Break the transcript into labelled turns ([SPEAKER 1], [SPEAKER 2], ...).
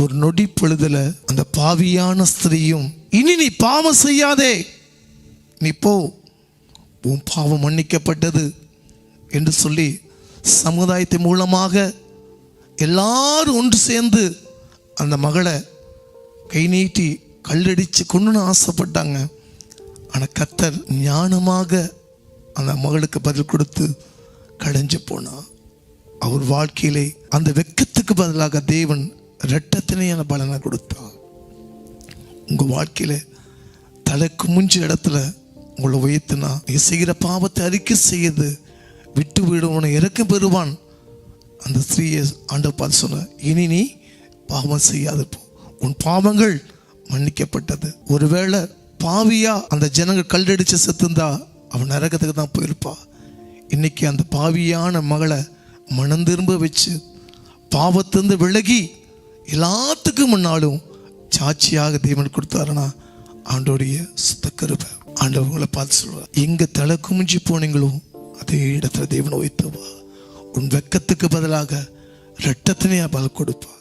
[SPEAKER 1] ஒரு நொடி பொழுதுல அந்த பாவியான ஸ்திரீயும், இனி நீ பாவம் செய்யாதே, நீ போ, உன் பாவம் மன்னிக்கப்பட்டது என்று சொல்லி சமுதாயத்தின் மூலமாக எல்லாரும் ஒன்று சேர்ந்து அந்த மகளை கை நீட்டி கல்லடிச்சு கொண்டு ஆசைப்பட்டாங்க. ஆனால் கர்த்தர் ஞானமாக அந்த மகளுக்கு பதில் கொடுத்து கடைஞ்சு போனான். அவர் வாழ்க்கையிலே அந்த வெட்கத்துக்கு பதிலாக தேவன் இரட்டத்தினையான பலனை கொடுத்தார். உங்கள் வாழ்க்கையில தலைக்கு முஞ்ச இடத்துல உங்களை உயர்த்தினா, நீ செய்கிற பாவத்தை அறிக்கை செய்து விட்டு விடுவனை இறக்க பெறுவான். அந்த ஸ்திரீயை ஆண்டவர் பார்த்து சொன்ன, இனி நீ பாவம் செய்யாது போ, உன் பாவங்கள் மன்னிக்கப்பட்டது. ஒருவேளை பாவியா அந்த ஜனங்கள் கல்லடிச்சு செத்துந்தா அவன் நரகத்துக்கு தான் போயிருப்பா. இன்னைக்கு அந்த பாவியான மகளை மனம் திரும்ப வச்சு பாவத்திலிருந்து விலகி எல்லாத்துக்கும் முன்னாலும் சாட்சியாக தேவன் கொடுத்தாருன்னா ஆண்டோடைய சுத்த கிருபை. ஆண்டவங்களை பார்த்து சொல்லுவார், எங்க தலை குமிஞ்சு போனீங்களோ அதே இடத்துல தேவன் உயர்த்துவா. உன் வெக்கத்துக்கு பதிலாக இரட்டத்தினையா பல கொடுப்பா.